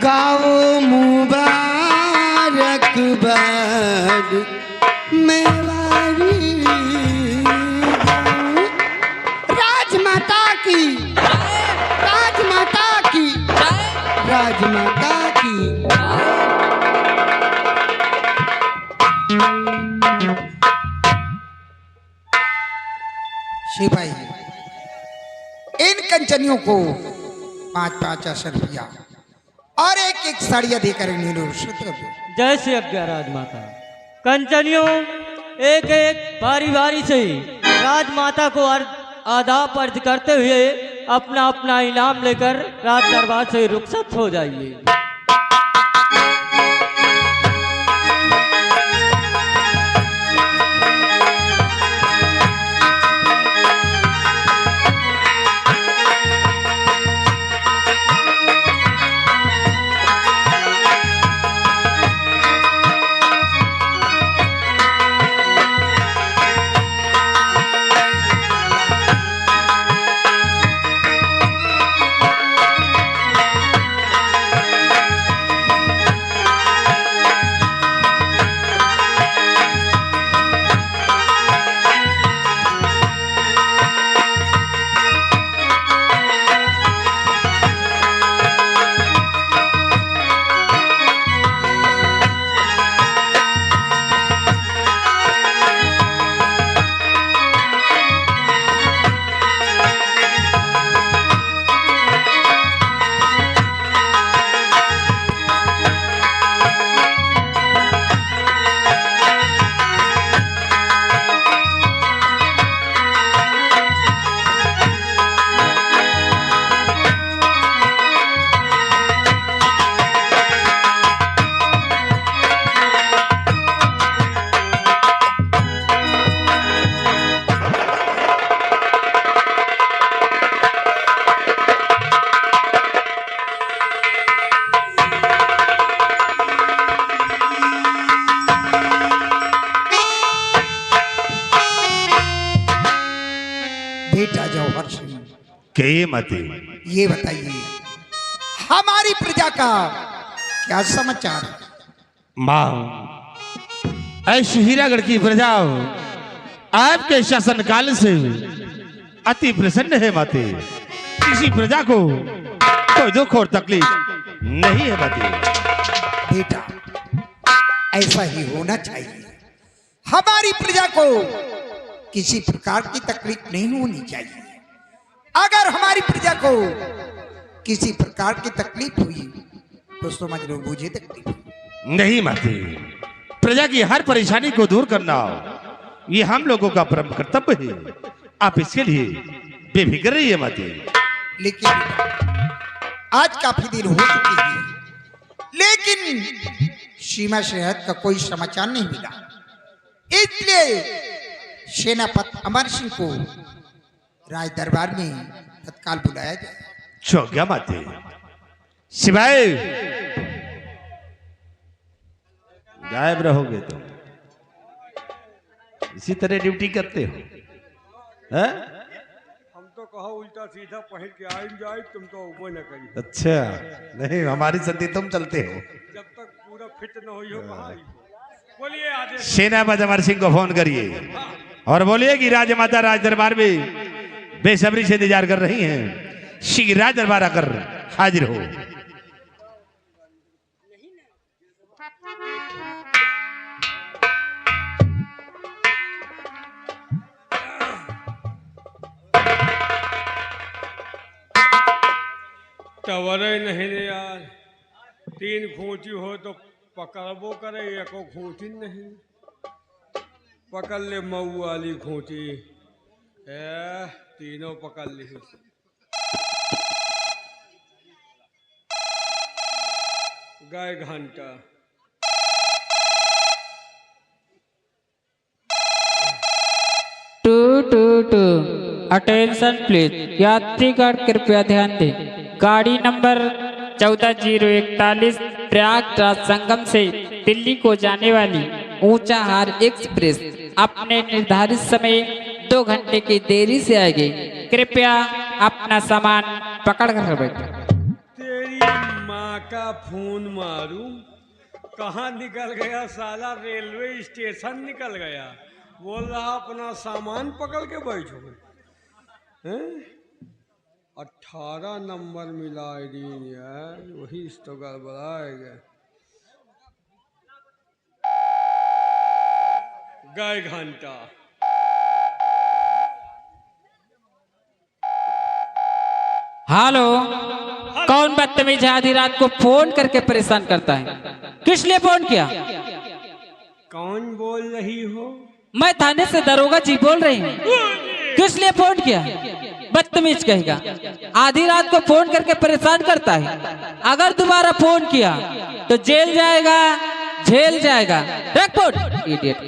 गाओ मुबारक बाद मेवारी राजमाता की, राजमाता की, राजमाता की। सिपाही इन कंचनियों को 5-5 10 रुपया और एक साड़ियाँ देकर जय श्री अज्ञा राजमाता। कंचनियों एक एक बारी बारी से राजमाता को आदाब अर्ज करते हुए अपना अपना इनाम लेकर राज दरबार से रुखसत हो जाइए। के मते ये बताइए हमारी प्रजा का क्या समाचार? माँ ऐसी हीरागढ़ की प्रजा आपके शासन काल से अति प्रसन्न है माते। किसी प्रजा को कोई दुख और तकलीफ नहीं है माते। बेटा ऐसा ही होना चाहिए। हमारी प्रजा को किसी प्रकार की तकलीफ नहीं होनी चाहिए। अगर हमारी प्रजा को किसी प्रकार की तकलीफ हुई तो समझ लो मुझे तकलीफ नहीं माते। प्रजा की हर परेशानी को दूर करना ये हम लोगों का परम कर्तव्य है। आप इसके लिए बेफिक्र रहिए माते। लेकिन आज काफी दिन हो चुके हैं, लेकिन सीमा शहर का कोई समाचार नहीं मिला। इसलिए सेनापति अमर सिंह को राज दरबार में तत्काल बुलाया जाए। क्या माते। सिपाही गायब रहोगे तो इसी तरह ड्यूटी करते हो? हम तो कहो उल्टा सीधा पहन के आए जाए, तुम तो ऊपर न करिए। अच्छा नहीं, हमारी संधि तुम चलते हो। जब तक पूरा फिट न हो बोलिए आदेश। सेनापति अमर सिंह को फोन करिए और बोलिए कि राजमाता राज दरबार में बेसब्री से इंतजार कर रही हैं। शीघ्र राज दरबार आकर हाजिर हो। टवरे नहीं रे यार, 3 खूंटी हो तो पकड़बो करे, एको खूंटी नहीं। पकड़ ले मऊ वाली खूंटी, तीनों पकड़ ली। गाय घंटा टू अटेंशन प्लीज। यात्रीगण कृपया ध्यान दें। गाड़ी नंबर 14-041 प्रयागराज संगम से दिल्ली को जाने वाली ऊंचाहार एक्सप्रेस अपने निर्धारित समय 2 घंटे की देरी से आएगी। कृपया अपना सामान पकड़ कर बैठे। तेरी माँ का फोन मारूं, कहाँ निकल गया साला, रेलवे स्टेशन निकल गया। बोल रहा अपना सामान पकड़ के बैठो हैं। 18 नंबर मिला आईडीन यार, वही तो गड़बड़ाएगा। गए घंटा। हेलो, कौन बदतमीज आधी रात को फोन करके परेशान करता है? किस लिए फोन किया? कौन बोल रही हो? मैं थाने से दरोगा जी बोल रही हूँ। किस लिए फोन किया? बदतमीज कहेगा, आधी रात को फोन करके परेशान करता है। अगर दोबारा फोन किया तो जेल जाएगा, झेल जाएगा। रख फोन, इडियट।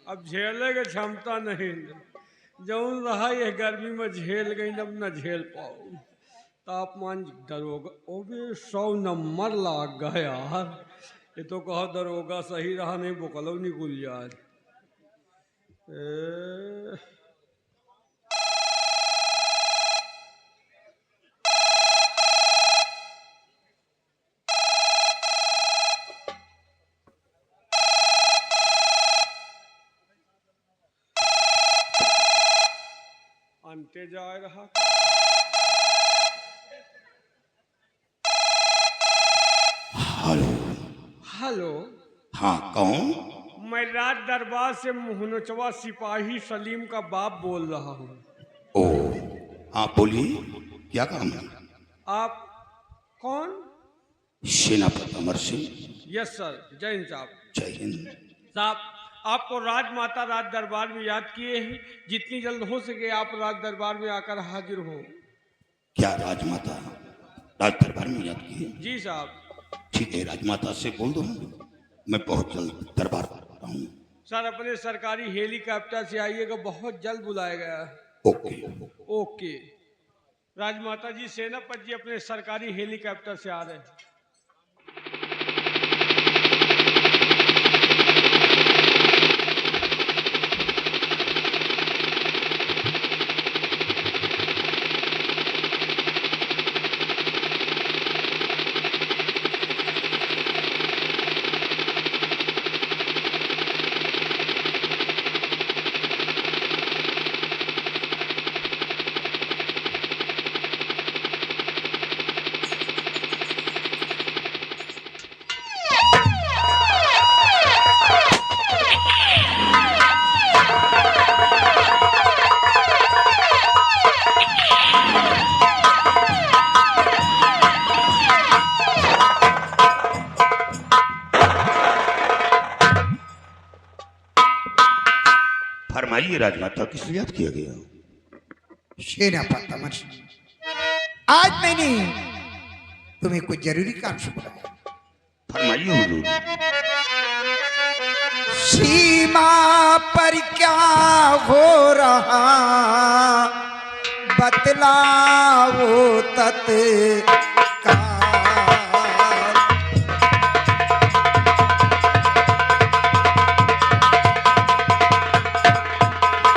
अब झेलने की क्षमता नहीं, जौन रहा ये गर्मी में झेल गई, अब न झेल पाओ। तापमान दरोगा ओबे 100 नंबर लाग गया यार। ये तो कहो दरोगा सही रहा, नहीं बुकलो निकुल यार। अंते जा रहा। हेलो। हेलो। हाँ, कौन? मैं राज दरबार से मुहनचवा सिपाही सलीम का बाप बोल रहा हूँ। ओ, हाँ बोलिए, क्या काम है? आप कौन? सेनापति अमर सिंह। यस सर, जय हिंद साहब। जय हिंद साहब, आपको राजमाता राज दरबार में याद किए हैं। जितनी जल्द हो सके आप राज दरबार में आकर हाजिर हो। क्या राजमाता राज दरबार में याद किए? जी साहब। ठीक है, राजमाता से बोल दो मैं बहुत जल्द दरबार पर आता हूँ। सर अपने सरकारी हेलीकॉप्टर से आइएगा, बहुत जल्द बुलाया गया। ओके। ओके। राजमाता जी, सेनापति जी अपने सरकारी हेलीकॉप्टर से आ रहे हैं। फरमाइए राजमाता, किस लिए याद किया गया? सेनापति अमर सिंह, आज मैंने तुम्हें कुछ जरूरी काम से बुलाया। फरमाइए हुजूर। सीमा पर क्या हो रहा बतलाओ तत्काल।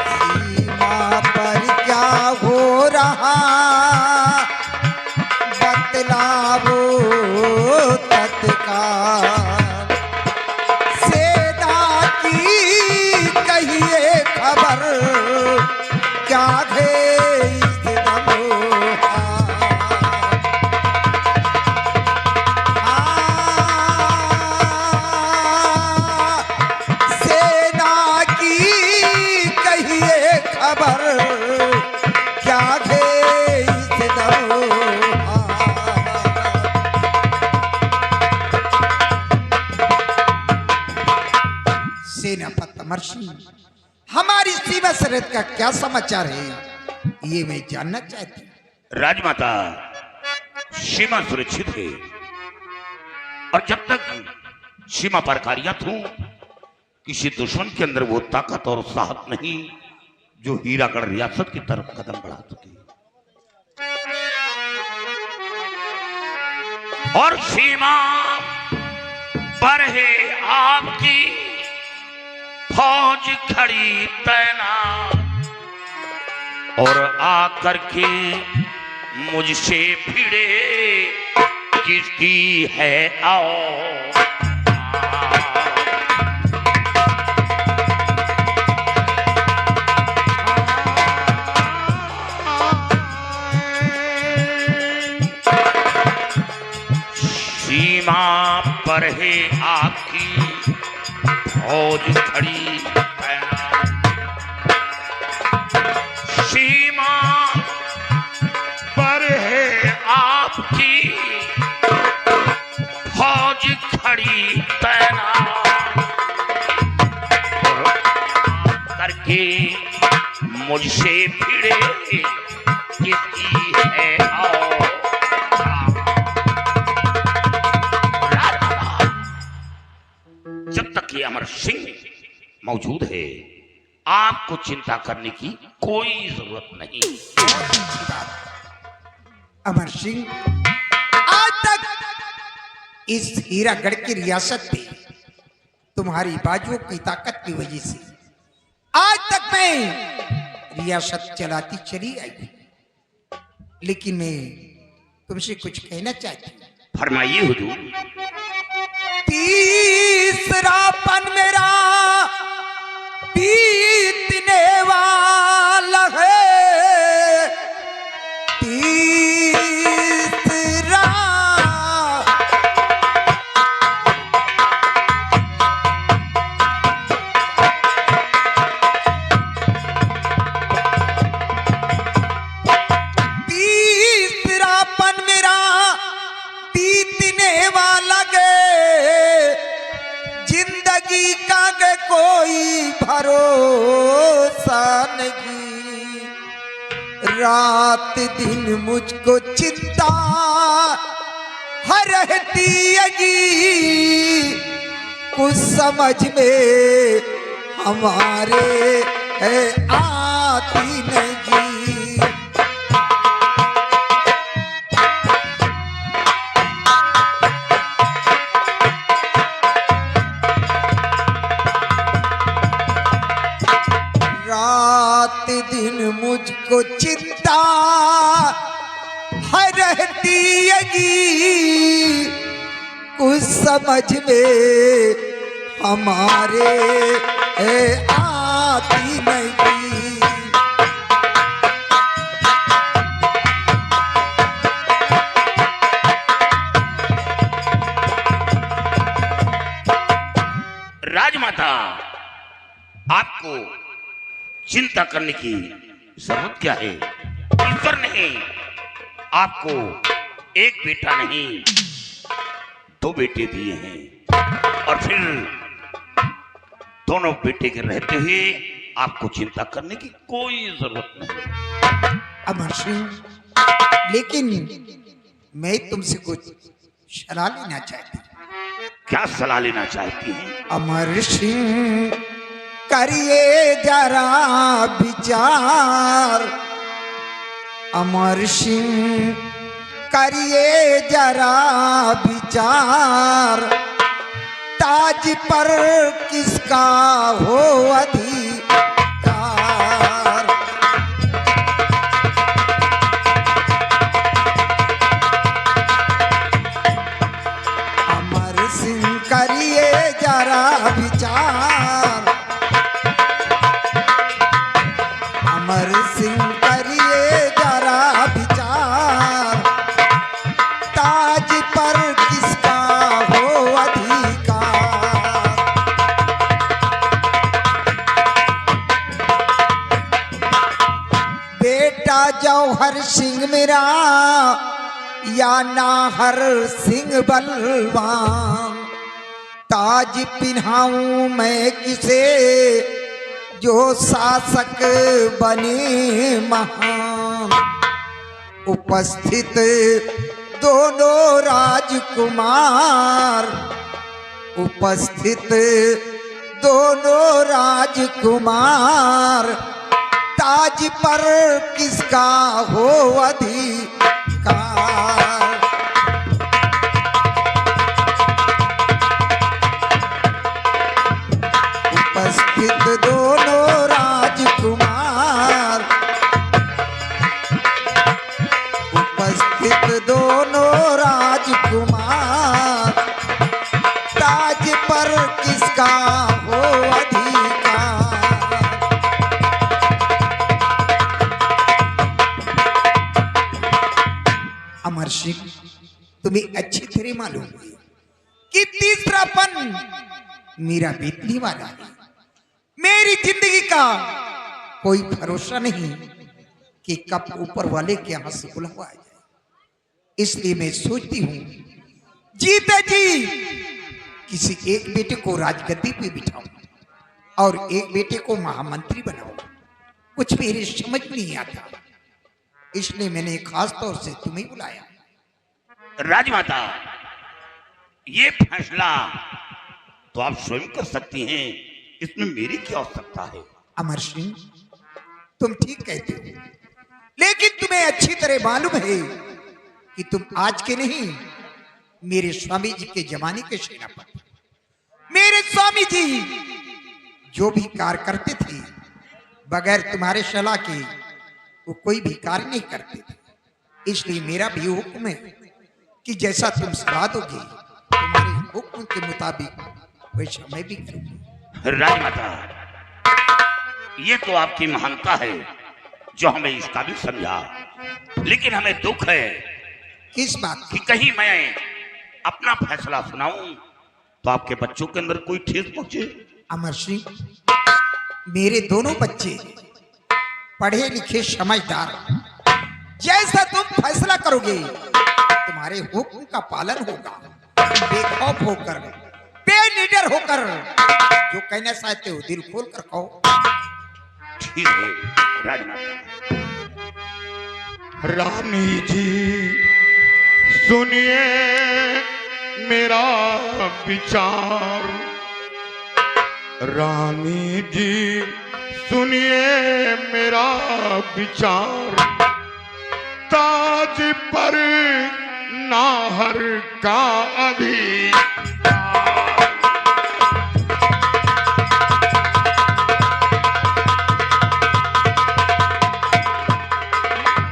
सीमा पर क्या हो रहा बतलाओ तत्काल। सेना की कहिए खबर क्या है इस दमोहा। सेना की कहिए खबर क्या है इस दमोहा। सेनापति अमर सिंह, हमारी सीमा सरहद का क्या समाचार है, ये मैं जानना चाहती हूँ। राजमाता, सीमा सुरक्षित है और जब तक सीमा पर कार्यरत हूं, किसी दुश्मन के अंदर वो ताकत और साहस नहीं जो हीरागढ़ रियासत की तरफ कदम बढ़ा सके। और सीमा पर है आपकी फौज खड़ी तैनात, और आकर के मुझसे भिड़े किसकी है आओ। सीमा पर है आपकी फौज खड़ी सीमा पर है आपकी फौज खड़ी तैनात करके मुझसे भिड़े किसकी है आओ। जब तक ये अमर सिंह मौजूद है आपको चिंता करने की कोई जरूरत नहीं। अमर सिंह, आज तक इस हीरागढ़ की रियासत पे तुम्हारी बाजुओं की ताकत की वजह से आज तक मैं रियासत चलाती चली आई, लेकिन मैं तुमसे कुछ कहना चाहती हूँ। फरमाइए हुजूर। तीसरापन मेरा बीतने वाला है, तीसरा तीसरापन मेरा बीतने वाला गे, जिंदगी का गे कोई भरोसा नहीं, रात दिन मुझको चिंता रहती हैगी, कुछ समझ में हमारे है आती नहीं। रात दिन मुझको चिंता है रहती हैगी, कुछ समझ में हमारे है आती नहीं। राजमाता, आपको चिंता करने की जरूरत क्या है? ईश्वर ने आपको एक बेटा नहीं 2 बेटे दिए हैं, और फिर दोनों बेटे के रहते हुए आपको चिंता करने की कोई जरूरत नहीं। अमर सिंह, लेकिन मैं तुमसे कुछ सलाह लेना चाहती हूँ। क्या सलाह लेना चाहती हैं? अमर सिंह, करिए जरा विचार, अमर सिंह करिए जरा विचार, ताज पर किसका हो अधिकार। अमर सिंह करिए जरा विचार, अमर सिंह करिए जरा विचार, ताज पर किसका हो अधिकार। बेटा जौहर सिंह मेरा या नाहर सिंह बलवान, ताज पिन्हाऊं मैं किसे जो शासक बने महान। उपस्थित दोनों राजकुमार, उपस्थित दोनों राजकुमार, ताज पर किसका हो अधिकार। उपस्थित दोनों राजकुमार, उपस्थित दोनों राजकुमार, मालूम है कि तीसरापन मेरा बीतने वाला है। मेरी जिंदगी का कोई भरोसा नहीं कि कब ऊपर वाले के यहां से बुलावा आ जाए। इसलिए मैं सोचती हूं जीते जी किसी एक बेटे को राजगद्दी पे बिठाऊं और एक बेटे को महामंत्री बनाऊं। कुछ मेरे समझ में नहीं आता, इसलिए मैंने खास तौर से तुम्हें बुलाया। राजमाता, ये फैसला तो आप स्वयं कर सकती हैं, इसमें मेरी क्या आवश्यकता है? अमर सिंह, तुम ठीक कहते हो, लेकिन तुम्हें अच्छी तरह मालूम है कि तुम आज के नहीं, मेरे स्वामी जी के जमाने के सेनापति। मेरे स्वामी जी जो भी कार्य करते थे बगैर तुम्हारे सलाह के वो कोई भी कार्य नहीं करते थे। इसलिए मेरा भी हुक्म है कि जैसा तुम सलाह दोगे तुम्हारे हुक्म के मुताबिक वैसा मैं भी करूंगा। राजमाता, ये तो आपकी महानता है जो हमें इस काबिल समझा, लेकिन हमें दुख है किस बात कि कहीं मैं अपना फैसला सुनाऊं तो आपके बच्चों के अंदर कोई ठेस पहुंचे। अमर सिंह, मेरे दोनों बच्चे पढ़े लिखे समझदार, जैसा तुम फैसला करोगे तुम्हारे हुक्म का पालन होगा। बेखौफ होकर, बेनिडर होकर जो कहना चाहते हो दिल खोल कर कहो। ठीक है राजमाता। रानी जी सुनिए मेरा विचार, रानी जी सुनिए मेरा विचार, ताज पर नाहर का अधिकार।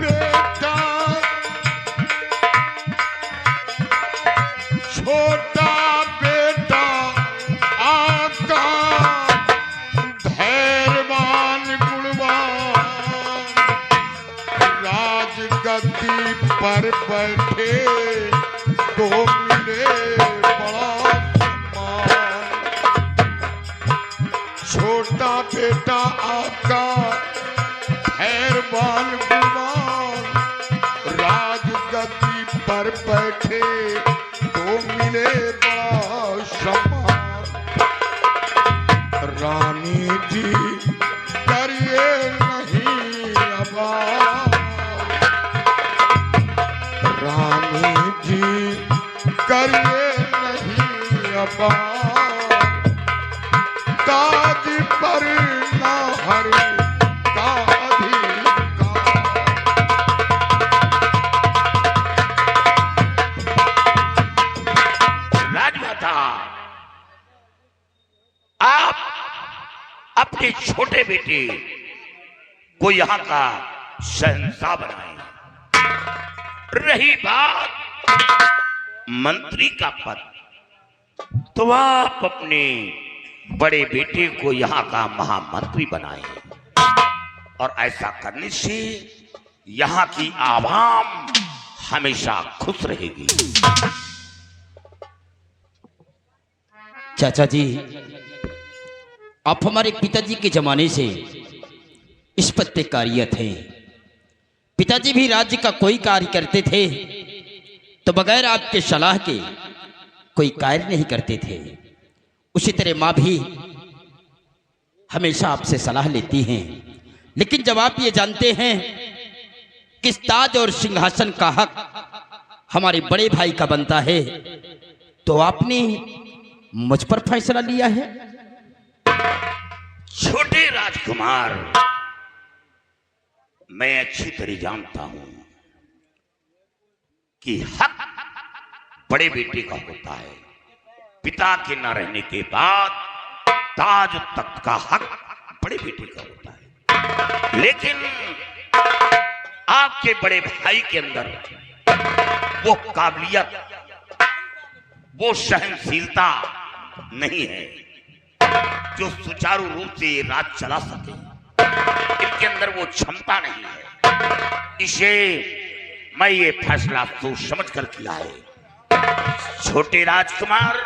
बेटा छोटा बेटा आका धैर्यवान गुणवान, राजगद्दी पर बैठे तो मिले बड़ा सम्मान। छोटा बेटा आका धैर्यवान गुणवान, राजगद्दी पर बैठे तो मिले बड़ा सम्मान। रानी जी करिए नहीं अबार, रानी जी करिए नहीं अबार, ताज पर नाहर का अधिकार। राजमाता, आप अपने छोटे बेटे को यहाँ का शहंशाह बनाए। रही बात मंत्री का पद, तो आप अपने बड़े बेटे को यहाँ का महामंत्री बनाए, और ऐसा करने से यहाँ की आवाम हमेशा खुश रहेगी। चाचा जी, आप हमारे पिताजी के जमाने से इस पद पे कार्यरत हैं। पिताजी भी राज्य का कोई कार्य करते थे तो बगैर आपके सलाह के कोई कार्य नहीं करते थे। उसी तरह माँ भी हमेशा आपसे सलाह लेती हैं, लेकिन जब आप ये जानते हैं कि इस ताज और सिंहासन का हक हमारे बड़े भाई का बनता है, तो आपने मुझ पर फैसला लिया है। छोटे राजकुमार, मैं अच्छी तरह जानता हूं कि हक बड़े बेटे का होता है। पिता के न रहने के बाद ताज तख्त का हक बड़े बेटे का होता है, लेकिन आपके बड़े भाई के अंदर वो काबिलियत, वो सहनशीलता नहीं है जो सुचारू रूप से राज चला सके। इनके अंदर वो क्षमता नहीं है। इसे मैं ये फैसला सोच समझ कर किया है छोटे राजकुमार,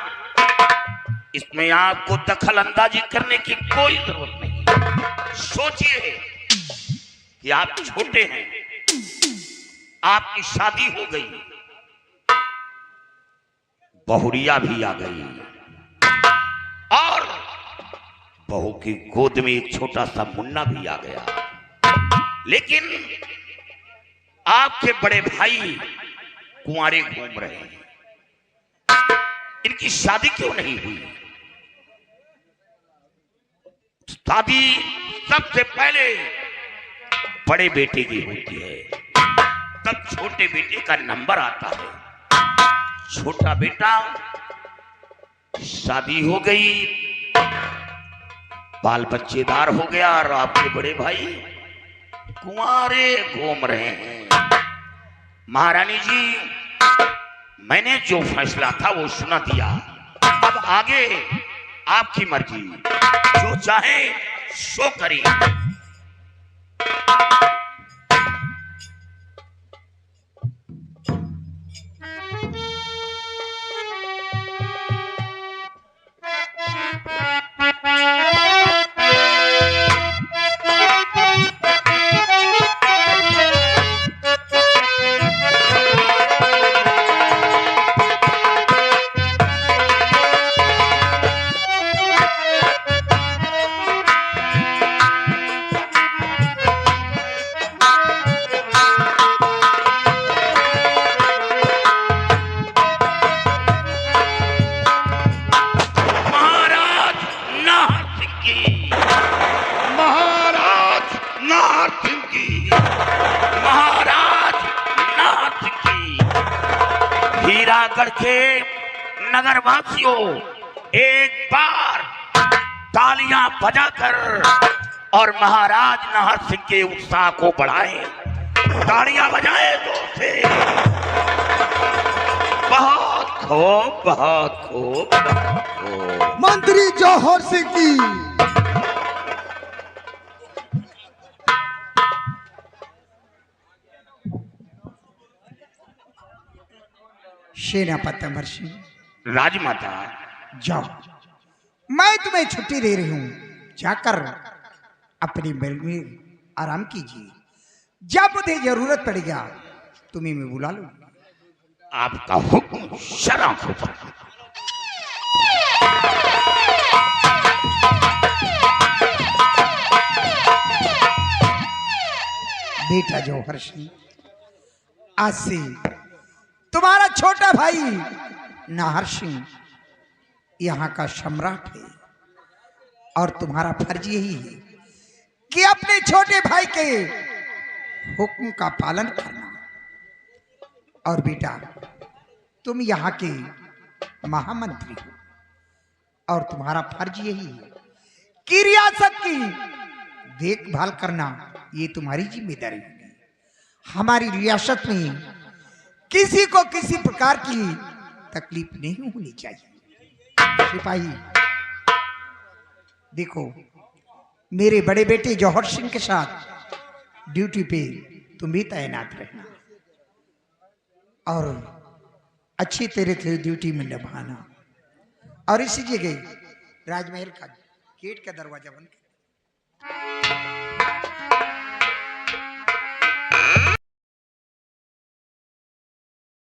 इसमें आपको दखल अंदाजी करने की कोई जरूरत नहीं। सोचिए कि आप छोटे हैं, आपकी शादी हो गई, बहुरिया भी आ गई और बहू की गोद में एक छोटा सा मुन्ना भी आ गया, लेकिन आपके बड़े भाई कुंवारे घूम रहे हैं। इनकी शादी क्यों नहीं हुई? शादी सबसे पहले बड़े बेटे की होती है, तब छोटे बेटे का नंबर आता है। छोटा बेटा, शादी हो गई, बाल बच्चेदार हो गया और आपके बड़े भाई कुंवारे घूम रहे हैं। महारानी जी, मैंने जो फैसला था वो सुना दिया, अब आगे आपकी मर्जी, जो चाहे सो करिए। हीरागढ़ के नगरवासियों, एक बार तालियां बजाकर और महाराज नाहर सिंह के उत्साह को बढ़ाएं। तालियां बजाएं जोर से। बहुत खूब, बहुत खूब, बहुत खूब। मंत्री जौहर सिंह की सेनापति अमर सिंह, राजमाता, जाओ, मैं तुम्हें छुट्टी दे रही हूं, जाकर अपने महल में आराम कीजिए। जब मुझे जरूरत पड़ेगा तुम्हें मैं बुला लूंगा। आपका हुक्म शरा खुदा। बेटा जौहर सिंह, आज से तुम्हारा छोटा भाई नाहर सिंह यहाँ का सम्राट है और तुम्हारा फर्ज यही है कि अपने छोटे भाई के हुक्म का पालन करना। और बेटा, तुम यहाँ के महामंत्री हो और तुम्हारा फर्ज यही है कि रियासत की देखभाल करना, ये तुम्हारी जिम्मेदारी होगी। हमारी रियासत में किसी को किसी प्रकार की तकलीफ नहीं होनी चाहिए। सिपाही, देखो, मेरे बड़े बेटे जौहर सिंह के साथ ड्यूटी पे तुम भी तैनात रहना और अच्छी तरह से ड्यूटी में निभाना। और इसी जगह राजमहल का गेट का दरवाजा बंद